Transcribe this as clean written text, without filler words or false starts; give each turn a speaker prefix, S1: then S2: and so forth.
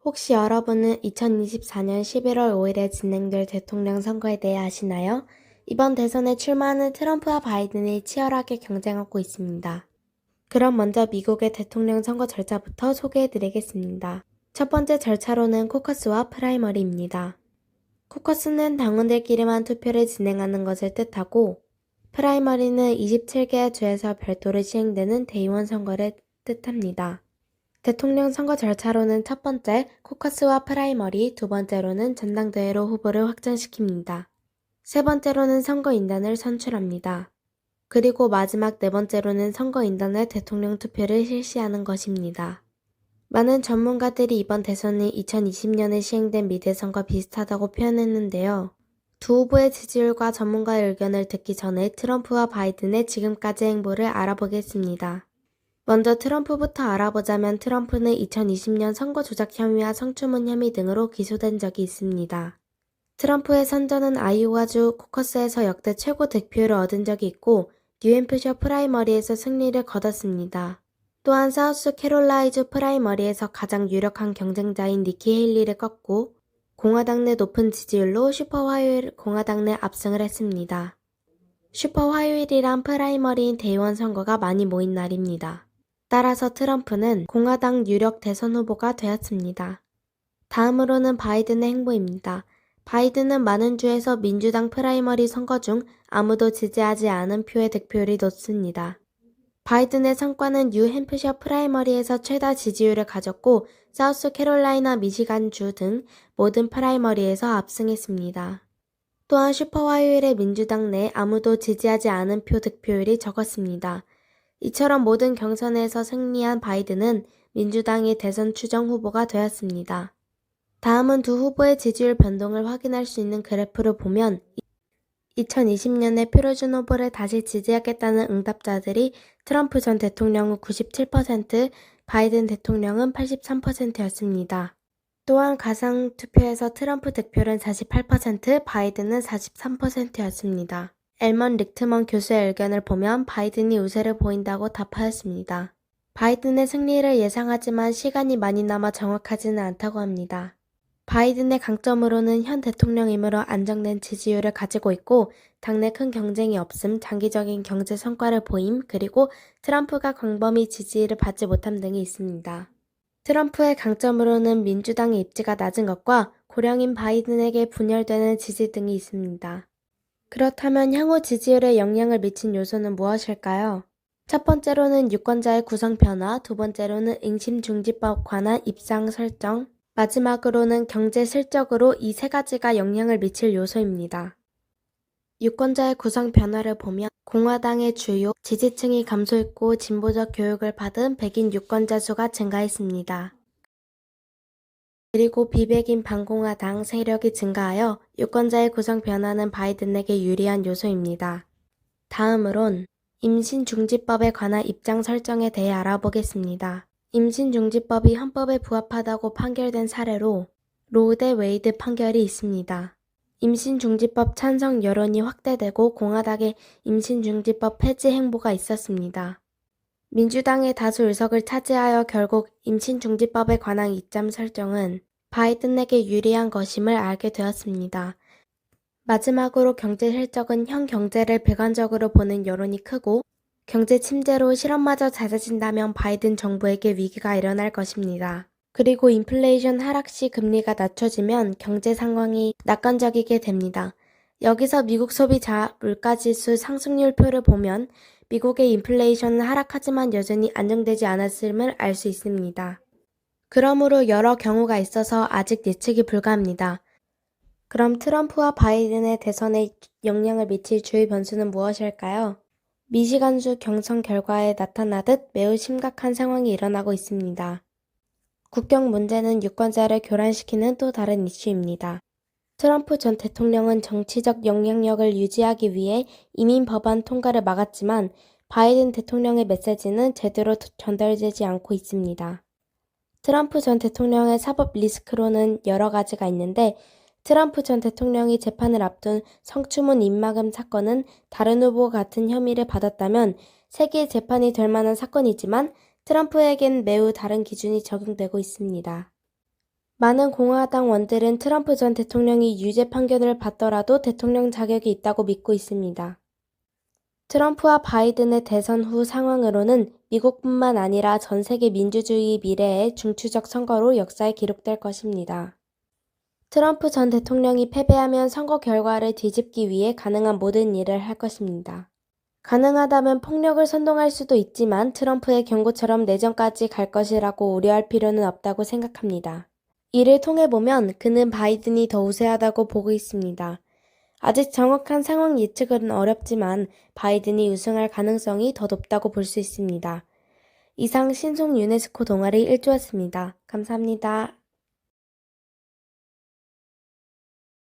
S1: 혹시 여러분은 2024년 11월 5일에 진행될 대통령 선거에 대해 아시나요? 이번 대선에 출마하는 트럼프와 바이든이 치열하게 경쟁하고 있습니다. 그럼 먼저 미국의 대통령 선거 절차부터 소개해드리겠습니다. 첫 번째 절차로는 코커스와 프라이머리입니다. 코커스는 당원들끼리만 투표를 진행하는 것을 뜻하고, 프라이머리는 27개의 주에서 별도로 시행되는 대의원 선거를 뜻합니다. 대통령 선거 절차로는 첫 번째, 코커스와 프라이머리, 두 번째로는 전당대회로 후보를 확정시킵니다. 세 번째로는 선거인단을 선출합니다. 그리고 마지막 네 번째로는 선거인단의 대통령 투표를 실시하는 것입니다. 많은 전문가들이 이번 대선이 2020년에 시행된 미대선과 비슷하다고 표현했는데요. 두 후보의 지지율과 전문가의 의견을 듣기 전에 트럼프와 바이든의 지금까지 행보를 알아보겠습니다. 먼저 트럼프부터 알아보자면 트럼프는 2020년 선거 조작 혐의와 성추문 혐의 등으로 기소된 적이 있습니다. 트럼프의 선전은 아이오와주 코커스에서 역대 최고 득표율을 얻은 적이 있고 뉴햄프셔 프라이머리에서 승리를 거뒀습니다. 또한 사우스캐롤라이주 프라이머리에서 가장 유력한 경쟁자인 니키 헤일리를 꺾고 공화당 내 높은 지지율로 슈퍼 화요일 공화당 내 압승을 했습니다. 슈퍼 화요일이란 프라이머리인 대의원 선거가 많이 모인 날입니다. 따라서 트럼프는 공화당 유력 대선 후보가 되었습니다. 다음으로는 바이든의 행보입니다. 바이든은 많은 주에서 민주당 프라이머리 선거 중 아무도 지지하지 않은 표의 득표율이 높습니다. 바이든의 성과는 뉴햄프셔 프라이머리에서 최다 지지율을 가졌고 사우스캐롤라이나 미시간주 등 모든 프라이머리에서 압승했습니다. 또한 슈퍼 화요일에 민주당 내 아무도 지지하지 않은 표 득표율이 적었습니다. 이처럼 모든 경선에서 승리한 바이든은 민주당의 대선 추정 후보가 되었습니다. 다음은 두 후보의 지지율 변동을 확인할 수 있는 그래프를 보면 2020년에 표를 준 후보를 다시 지지하겠다는 응답자들이 트럼프 전 대통령은 97%, 바이든 대통령은 83%였습니다. 또한 가상투표에서 트럼프 득표율은 48%, 바이든은 43%였습니다. 엘먼 릭트먼 교수의 의견을 보면 바이든이 우세를 보인다고 답하였습니다. 바이든의 승리를 예상하지만 시간이 많이 남아 정확하지는 않다고 합니다. 바이든의 강점으로는 현 대통령이므로 안정된 지지율을 가지고 있고 당내 큰 경쟁이 없음, 장기적인 경제 성과를 보임, 그리고 트럼프가 광범위 지지를 받지 못함 등이 있습니다. 트럼프의 강점으로는 민주당의 입지가 낮은 것과 고령인 바이든에게 분열되는 지지 등이 있습니다. 그렇다면 향후 지지율에 영향을 미친 요소는 무엇일까요? 첫 번째로는 유권자의 구성 변화, 두 번째로는 응심중지법 관한 입장 설정, 마지막으로는 경제 실적으로 이 세 가지가 영향을 미칠 요소입니다. 유권자의 구성 변화를 보면 공화당의 주요 지지층이 감소했고 진보적 교육을 받은 백인 유권자 수가 증가했습니다. 그리고 비백인 반공화당 세력이 증가하여 유권자의 구성 변화는 바이든에게 유리한 요소입니다. 다음으론 임신중지법에 관한 입장 설정에 대해 알아보겠습니다. 임신중지법이 헌법에 부합하다고 판결된 사례로 로우 대 웨이드 판결이 있습니다. 임신중지법 찬성 여론이 확대되고 공화당의 임신중지법 폐지 행보가 있었습니다. 민주당의 다수 의석을 차지하여 결국 임신중지법에 관한 입장 설정은 바이든에게 유리한 것임을 알게 되었습니다. 마지막으로 경제 실적은 현 경제를 배관적으로 보는 여론이 크고 경제 침체로 실업마저 잦아진다면 바이든 정부에게 위기가 일어날 것입니다. 그리고 인플레이션 하락 시 금리가 낮춰지면 경제 상황이 낙관적이게 됩니다. 여기서 미국 소비자 물가지수 상승률표를 보면 미국의 인플레이션은 하락하지만 여전히 안정되지 않았음을 알 수 있습니다. 그러므로 여러 경우가 있어서 아직 예측이 불가합니다. 그럼 트럼프와 바이든의 대선에 영향을 미칠 주요 변수는 무엇일까요? 미시간주 경선 결과에 나타나듯 매우 심각한 상황이 일어나고 있습니다. 국경 문제는 유권자를 교란시키는 또 다른 이슈입니다. 트럼프 전 대통령은 정치적 영향력을 유지하기 위해 이민 법안 통과를 막았지만 바이든 대통령의 메시지는 제대로 전달되지 않고 있습니다. 트럼프 전 대통령의 사법 리스크로는 여러 가지가 있는데 트럼프 전 대통령이 재판을 앞둔 성추문 입막음 사건은 다른 후보와 같은 혐의를 받았다면 세계의 재판이 될 만한 사건이지만 트럼프에겐 매우 다른 기준이 적용되고 있습니다. 많은 공화당원들은 트럼프 전 대통령이 유죄 판결을 받더라도 대통령 자격이 있다고 믿고 있습니다. 트럼프와 바이든의 대선 후 상황으로는 미국뿐만 아니라 전 세계 민주주의 미래의 중추적 선거로 역사에 기록될 것입니다. 트럼프 전 대통령이 패배하면 선거 결과를 뒤집기 위해 가능한 모든 일을 할 것입니다. 가능하다면 폭력을 선동할 수도 있지만 트럼프의 경고처럼 내전까지 갈 것이라고 우려할 필요는 없다고 생각합니다. 이를 통해 보면 그는 바이든이 더 우세하다고 보고 있습니다. 아직 정확한 상황 예측은 어렵지만 바이든이 우승할 가능성이 더 높다고 볼 수 있습니다. 이상 신속 유네스코 동아리 1조였습니다. 감사합니다.